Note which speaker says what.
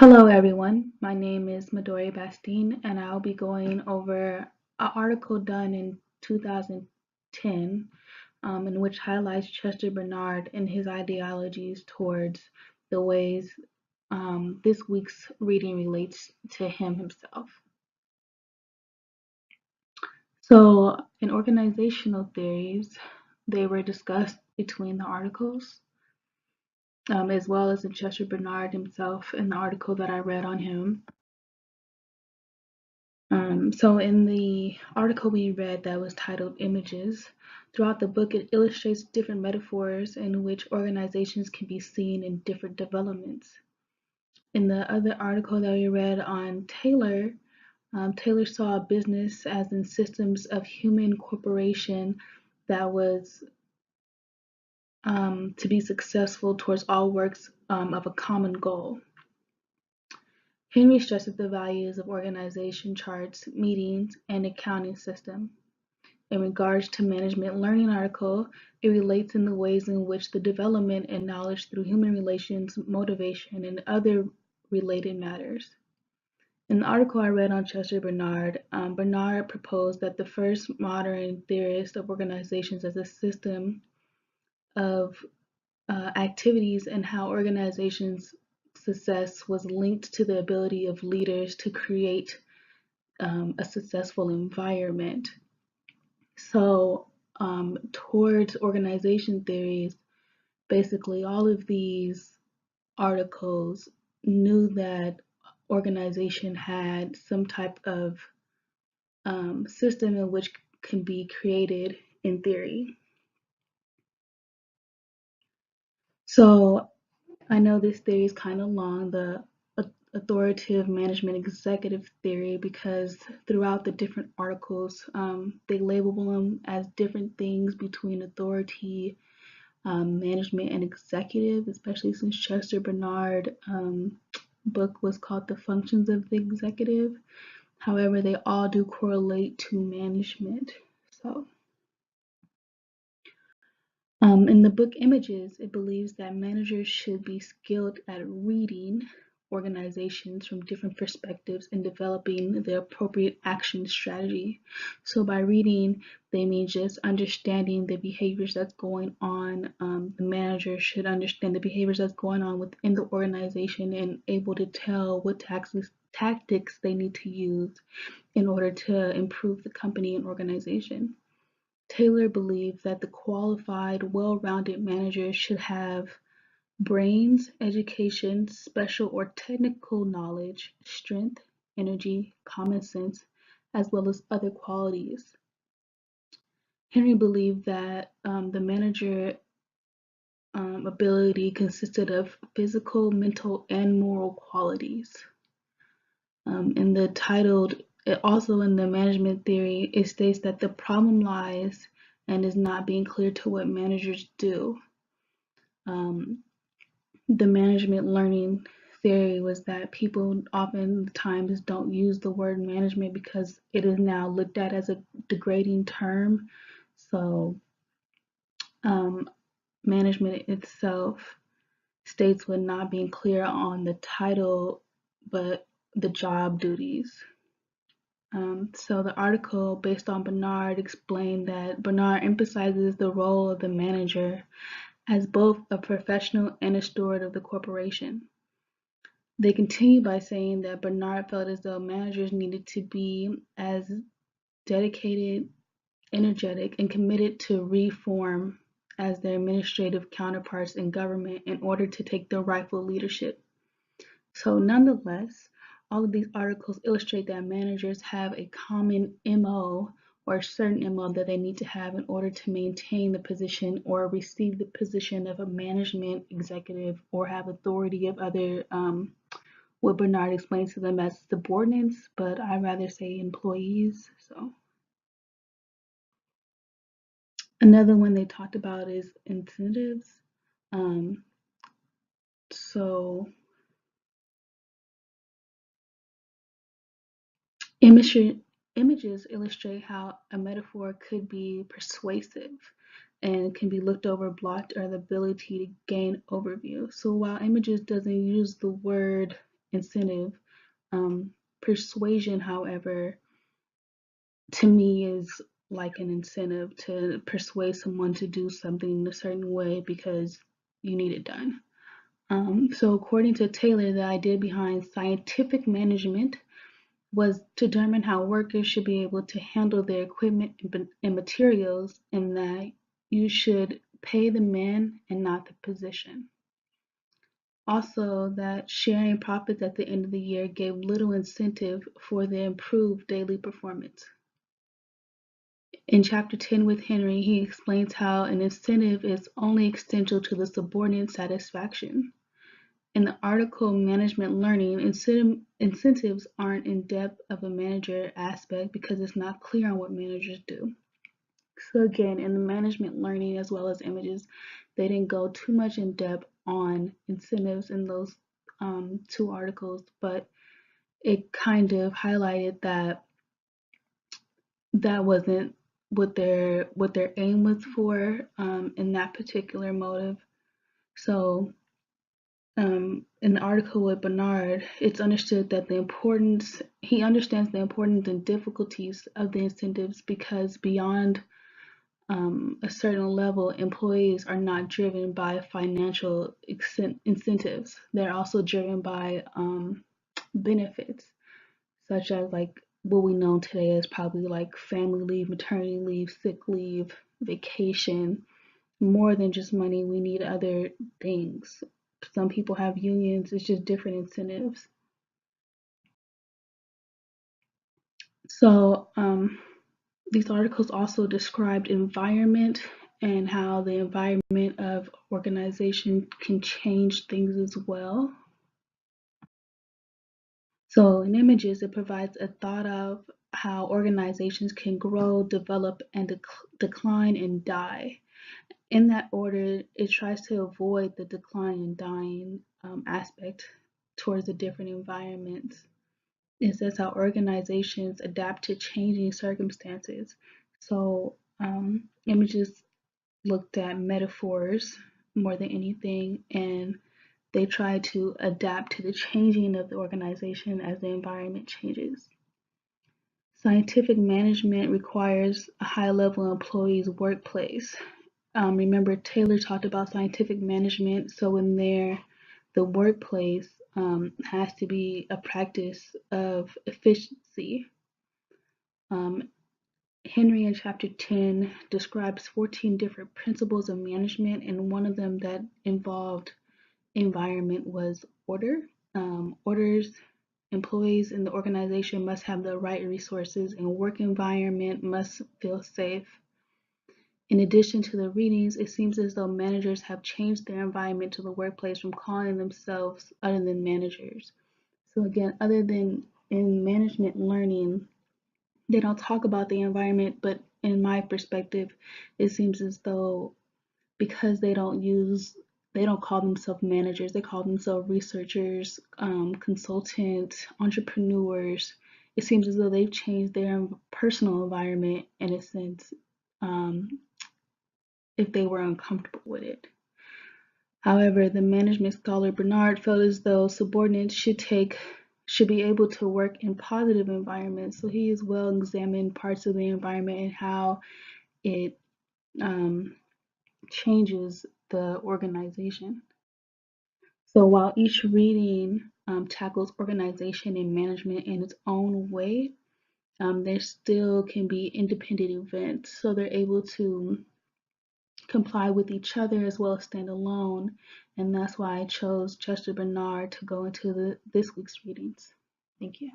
Speaker 1: Hello everyone, my name is Midori Bastine and I'll be going over an article done in 2010 in which highlights Chester Bernard and his ideologies towards the ways this week's reading relates to him himself. So in organizational theories, they were discussed between the articles as well as in Chester Bernard himself in the article that I read on him. So in the article we read that was titled Images, throughout the book it illustrates different metaphors in which organizations can be seen in different developments. In the other article that we read on Taylor, Taylor saw a business as in systems of human corporation that was to be successful towards all works of a common goal. Henry stresses the values of organization charts, meetings, and accounting system. In regards to management learning article, it relates in the ways in which the development and knowledge through human relations, motivation, and other related matters. In the article I read on Chester Bernard, Bernard proposed that the first modern theorist of organizations as a system of activities and how organizations success was linked to the ability of leaders to create a successful environment. So, towards organization theories, basically all of these articles knew that organization had some type of system in which can be created in theory. So I know this theory is kind of long, the authoritative management executive theory, because throughout the different articles, they label them as different things between authority, management, and executive, especially since Chester Bernard book was called The Functions of the Executive. However, they all do correlate to management. So in the book Images, it believes that managers should be skilled at reading organizations from different perspectives and developing the appropriate action strategy. So by reading, they mean just understanding the behaviors that's going on. The manager should understand the behaviors that's going on within the organization and able to tell what tactics they need to use in order to improve the company and organization. Taylor believed that the qualified, well-rounded manager should have brains, education, special or technical knowledge, strength, energy, common sense, as well as other qualities. Henry believed that the manager ability consisted of physical, mental, and moral qualities. In the titled, also in the management theory, it states that the problem lies and is not being clear to what managers do. The management learning theory was that people oftentimes don't use the word management because it is now looked at as a degrading term. So management itself states with not being clear on the title, but the job duties. So the article based on Bernard explained that Bernard emphasizes the role of the manager as both a professional and a steward of the corporation. They continue by saying that Bernard felt as though managers needed to be as dedicated, energetic, and committed to reform as their administrative counterparts in government in order to take their rightful leadership. So nonetheless, all of these articles illustrate that managers have a common MO or a certain MO that they need to have in order to maintain the position or receive the position of a management executive or have authority of other, what Bernard explains to them as subordinates, but I'd rather say employees. So another one they talked about is incentives. Um, so images illustrate how a metaphor could be persuasive and can be looked over, blocked, or the ability to gain overview. So while images doesn't use the word incentive. Persuasion, however, to me is like an incentive to persuade someone to do something in a certain way because you need it done. So according to Taylor, the idea behind scientific management was to determine how workers should be able to handle their equipment and materials, and that you should pay the man and not the position. Also, that sharing profits at the end of the year gave little incentive for the improved daily performance. In Chapter 10 with Henry, he explains how an incentive is only essential to the subordinate's satisfaction. In the article Management Learning, incentives aren't in depth of a manager aspect because it's not clear on what managers do. So again, in the management learning as well as images, they didn't go too much in depth on incentives in those two articles, but it kind of highlighted that that wasn't what their aim was for in that particular motive. So in the article with Bernard, it's understood that he understands the importance and difficulties of the incentives because beyond a certain level, employees are not driven by financial incentives. They're also driven by benefits, such as like what we know today is probably like family leave, maternity leave, sick leave, vacation. More than just money, we need other things. Some people have unions, it's just different incentives. So these articles also described environment and how the environment of organization can change things as well. So in images, it provides a thought of how organizations can grow, develop, and decline and die. In that order, it tries to avoid the decline and dying aspect towards the different environments. It says how organizations adapt to changing circumstances. So images looked at metaphors more than anything, and they try to adapt to the changing of the organization as the environment changes. Scientific management requires a high-level employee's workplace. Remember, Taylor talked about scientific management, so in there, the workplace has to be a practice of efficiency. Henry in chapter 10 describes 14 different principles of management, and one of them that involved environment was order. Orders, employees in the organization must have the right resources, and work environment must feel safe. In addition to the readings, it seems as though managers have changed their environment to the workplace from calling themselves other than managers. So again, other than in management learning, they don't talk about the environment, but in my perspective, it seems as though because they don't call themselves managers, they call themselves researchers, consultants, entrepreneurs. It seems as though they've changed their personal environment in a sense, if they were uncomfortable with it. However, the management scholar Bernard felt as though subordinates should be able to work in positive environments. So he as well examined parts of the environment and how it changes the organization. So while each reading tackles organization and management in its own way, there still can be independent events. So they're able to comply with each other as well as stand alone. And that's why I chose Chester Bernard to go into this week's readings. Thank you.